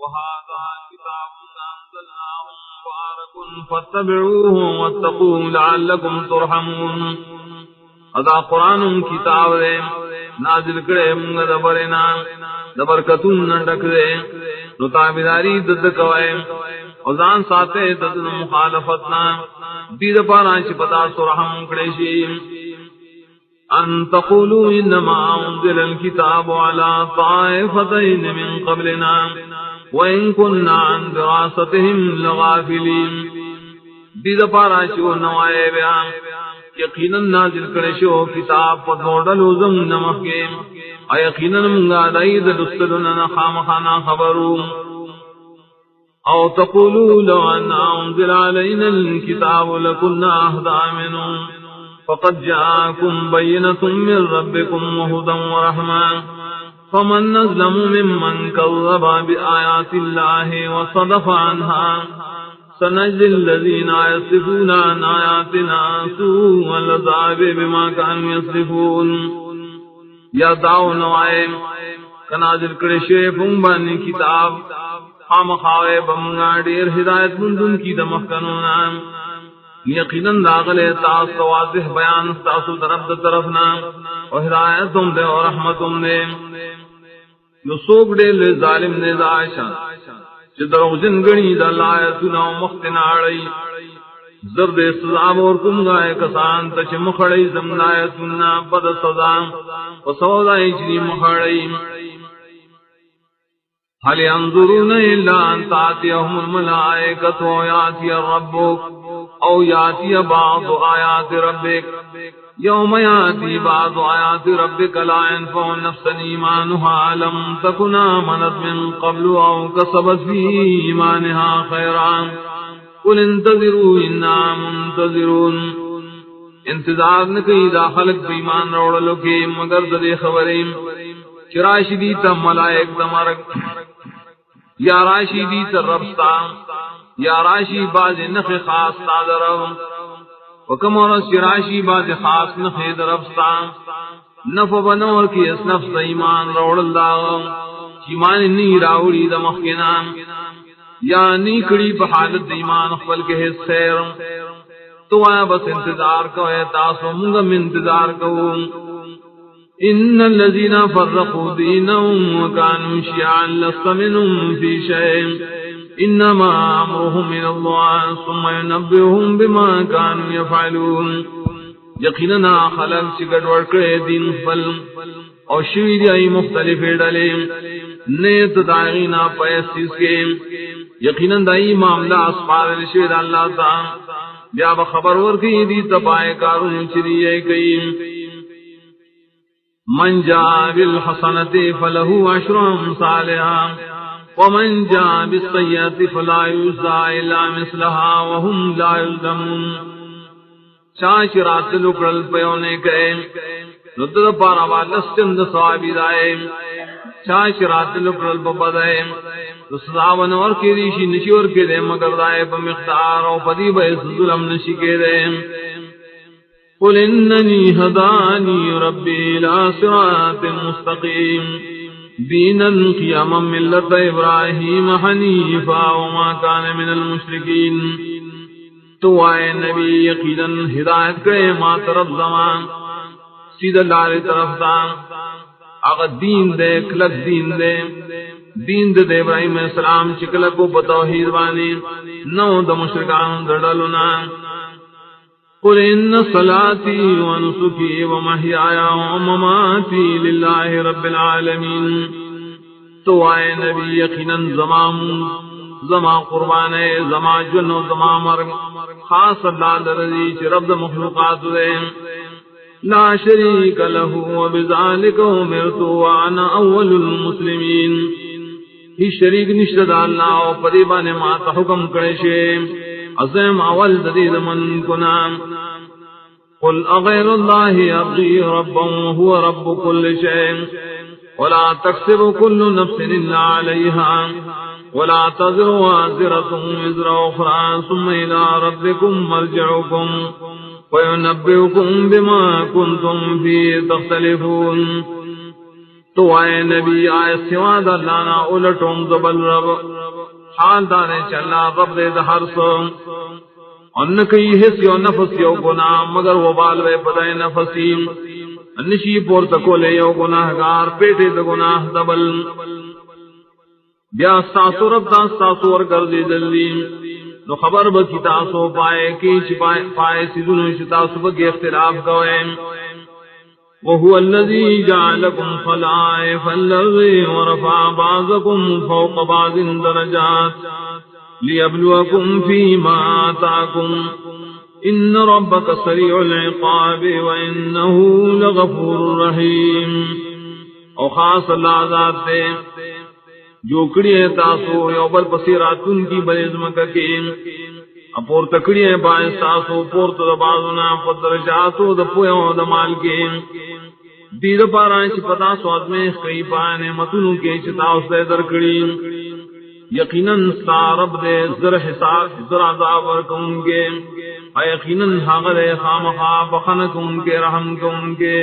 وهذا كتاب أنزلناه مبارك فاتبعوه واتقوا لعلكم ترحمون. ادا قرآن کتاب دے نازل کرے منگ دبرنا دبرکتون نڈک دے نو تابداری دد کوئے اوزان ساتے دد مخالفتنا دید پارا چپتا سرحم کڑیشی. ان تقولوا انما انزل الكتاب على طائفتين من قبلنا وان كنا عن دراستهم لغافلين. دید پارا چو نوائے بیان یقیناً نازل کرشو کتاب پدوڑلو زم نمخ کے یقیناً منگا داید دستدنا خامخانا خبرو. او تقولوا لو ان انزل علينا الكتاب لكنا اهدى منه فقد جاءكم بينة من ربكم وهدى ورحمة فمن نظلم ممن كذب بآيات الله وصدف عنها سنجزي الذين يصدفون عن آياتنا سوء العذاب بما كانوا يصدفون. یا داو نوائے کنازل کرشے فنبانی کتاب خام خواہ بمگا دیر ہدایت مندن کی دمخکنونا یقیناً داغلے تاس واضح بیان تاسو طرفنا اور ہدایتم دے اور رحمتم دے. یو سوک دے لے ظالم نے داشا چھ دروغجن گنی دا لایتنا و مختناڑی زرد سزاب اور کم گائے کسان تچ مخڑی زمنایتنا پد سزا و سوزائی چنی مخڑی. حل ينظرون إلا أن تأتيهم الملائكة أو يأتي ربك أو يأتي بعض آيات ربك يوم يأتي بعض آيات ربك لا ينفع نفسا إيمانها لم تكن آمنت من قبل أو كسبت في إيمانها خيرا قل انتظروا إنا منتظرون. انتظار نکی دا خلق بیمان روڑلو کے مگر دے خبریں چراشی دیتا ملائک دمارک یا راشی دیتا ربستا یا راشی باز نخ خاص تادرم وکم ورس راشی باز خاص نخ دربستا نف بنور کی اس نفس ایمان روڑ اللہ چیمان نی راوڑی دمخینا یا نیکڑی بحالت ایمان اخبل کے حصیر تو آیا بس انتظار کو ہے تاسو منگم انتظار کو. ان الذين فرقوا دينهم وكانوا شيعا لست منهم في شيء انما امرهم الى الله ثم ينبئهم بما كانوا يفعلون. یقینا خلق چگڑ ورکے دین فل اور شویدی مختلف ڈلے نیت دائینا پیسیس کے یقینا دائی معاملہ اسفار رشید اللہ تعالی بیا بخبر ورکی دی تبائے کارون چریئے کئی. من جاء بالحسنة فله عشر أمثالها ومن جاء بالسيئة فلا يجزى إلا مثلها وهم لا يظلمون. شاشرات لکڑل پیونے گئے ندر پارا والستند صحابی دائے شاشرات لکڑل ببدائے سزاون اور کی ریشی نشور کے دے مگر دائے بمختار اور پدی بیس ظلم نشی کے دے. قل انني هداني ربي الى صراط مستقيم دينا قياما ملة ابراهيم حنيفا وما كان من المشركين. تو آئے نبی یقینا ہدایت کرے ما طرف زمان سیدھ اللہ طرف دان اگر دین دے کلک دین دے دے ابراہیم علیہ السلام چکلک کو بتوحید بانی نو دا مشرکان دڑلنا. قل ان صلاتي ونسكي ومحياي ومماتي لله رب العالمين. تو آئے نبی یقینا زما قربان زما جن و زما مرگ خاص اللہ درزی چ رب مخلوقات دے لا شریک له وبذلك امرت وانا اول المسلمین. ہی شریک نشد اللہ او پریبان ما حکم کرے شے عظیم اول ددید من کنام. قل اغیر اللہ ابغی ربا وهو رب كل شيء ولا تكسب كل نفس الا عليها ولا تزر وازرة وزر اخرى ثم الى ربكم مرجعكم وينبئكم بما كنتم فيه تختلفون. تو آئے نبی آئے سوا دا اللہ نا الٹوم دبل رب حال دانے چلا رب دے دا ہر سو ان کئی حص یو نفس یو گناہ مگر وہ بالوے پدائے نفسیم نشی پور تکولے یو گناہ گار پیٹے دا گناہ دبل بیا ساسو رب دا ساسو ورگردی دلیم نو خبر بکی تاسو پائے کی پائے سیدنو شتاسو بکی اختلاف کوئے وهو الذي جعلكم خلائف الأرض ورفع بعضكم فوق بعض درجات ليبلوكم فيما آتاكم إن ربك سريع العقاب وإنه لغفور رحيم او خاص اللہ ذات دے جو کڑیے تاسو یوبل پسیراتن کی بلزمک کے اپور تکڑیے باعث تاسو پورت دبازنا فدرجاتو دپویو دمال کے دید پارا چی پتا سواد میں کئی پانے متنو کے چتاو سے درکڑی یقیناً سارب دے زر حساب زر عذاب ورکون کے یقیناً حاغر خام خواب خنکون کے رحم کون کے